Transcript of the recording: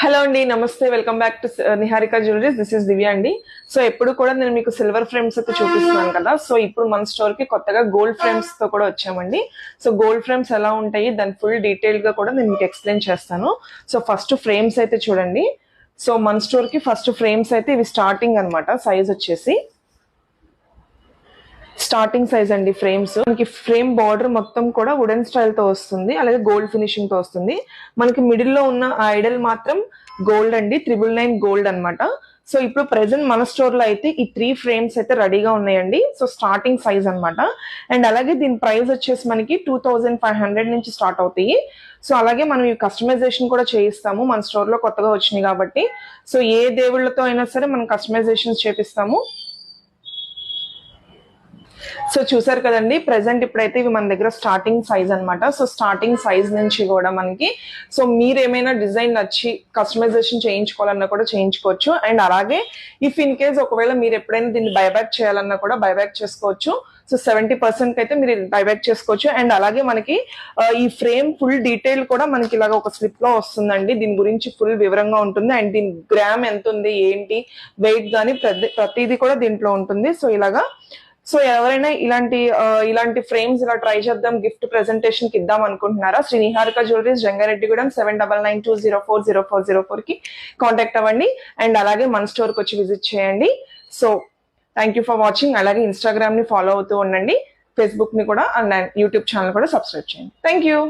Hello అండి, నమస్తే. Welcome back to Niharika jewelleries. This is Divya అండి. సో ఎప్పుడు కూడా నేను మీకు సిల్వర్ ఫ్రేమ్స్ అయితే చూపిస్తున్నాను కదా. సో ఇప్పుడు మన స్టోర్ కి కొత్తగా గోల్డ్ ఫ్రేమ్స్ తో కూడా వచ్చామండి. సో గోల్డ్ ఫ్రేమ్స్ ఎలా ఉంటాయి, దాని ఫుల్ డీటెయిల్ గా కూడా నేను మీకు ఎక్స్ప్లెయిన్ చేస్తాను. సో ఫస్ట్ ఫ్రేమ్స్ అయితే చూడండి. సో మన స్టోర్ కి ఫస్ట్ ఫ్రేమ్స్ అయితే ఇవి స్టార్టింగ్ అనమాట. సైజ్ వచ్చేసి స్టార్టింగ్ సైజ్ అండి ఫ్రేమ్స్. మనకి ఫ్రేమ్ బార్డర్ మొత్తం కూడా వుడెన్ స్టైల్ తో వస్తుంది, అలాగే గోల్డ్ ఫినిషింగ్ తో వస్తుంది. మనకి మిడిల్ లో ఉన్న ఐడల్ మాత్రం గోల్డ్ అండి, 999 గోల్డ్ అనమాట. సో ఇప్పుడు ప్రెసెంట్ మన స్టోర్ లో అయితే ఈ 3 ఫ్రేమ్స్ అయితే రెడీగా ఉన్నాయండి. సో స్టార్టింగ్ సైజ్ అనమాట. అండ్ అలాగే దీని ప్రైస్ వచ్చేసి మనకి 2500 నుంచి స్టార్ట్ అవుతాయి. సో అలాగే మనం ఈ కస్టమైజేషన్ కూడా చేయిస్తాము, మన స్టోర్ లో కొత్తగా వచ్చినాయి కాబట్టి. సో ఏ దేవుళ్ళతో అయినా సరే మనం కస్టమైజేషన్ చేపిస్తాము. సో చూసారు కదండి, ప్రెసెంట్ ఇప్పుడైతే ఇవి మన దగ్గర స్టార్టింగ్ సైజ్ అనమాట. సో స్టార్టింగ్ సైజ్ నుంచి కూడా మనకి సో మీరు ఏమైనా డిజైన్ నచ్చి కస్టమైజేషన్ చేయించుకోవాలన్నా కూడా చేయించుకోవచ్చు. అండ్ అలాగే ఇఫ్ ఇన్ కేస్ ఒకవేళ మీరు ఎప్పుడైనా దీన్ని బైబ్యాక్ చేయాలన్నా కూడా బైబ్యాక్ చేసుకోవచ్చు. సో 70% అయితే మీరు బైబ్యాక్ చేసుకోవచ్చు. అండ్ అలాగే మనకి ఈ ఫ్రేమ్ ఫుల్ డీటెయిల్ కూడా మనకి ఇలాగ ఒక స్లిప్ లో వస్తుందండి. దీని గురించి ఫుల్ వివరంగా ఉంటుంది. అండ్ దీని గ్రామ్ ఎంత ఉంది, ఏంటి వెయిట్ కానీ ప్రతిదీ కూడా దీంట్లో ఉంటుంది. సో ఇలాగా సో ఎవరైనా ఇలాంటి ఫ్రేమ్స్ ఇలా ట్రై చేద్దాం, గిఫ్ట్ ప్రెజెంటేషన్ కి ఇద్దాం అనుకుంటున్నారా, శ్రీ నిహారిక జ్యువెలరీస్, జంగారెడ్డిగూడెం 7992040404 కి కాంటాక్ట్ అవ్వండి. అండ్ అలాగే మన స్టోర్ కి వచ్చి విజిట్ చేయండి. So thank you for watching. అలాగే ఇన్స్టాగ్రామ్ ని ఫాలో అవుతూ ఉండండి, ఫేస్బుక్ ని కూడా, అండ్ యూట్యూబ్ ఛానల్ కూడా సబ్స్క్రైబ్ చేయండి. Thank you.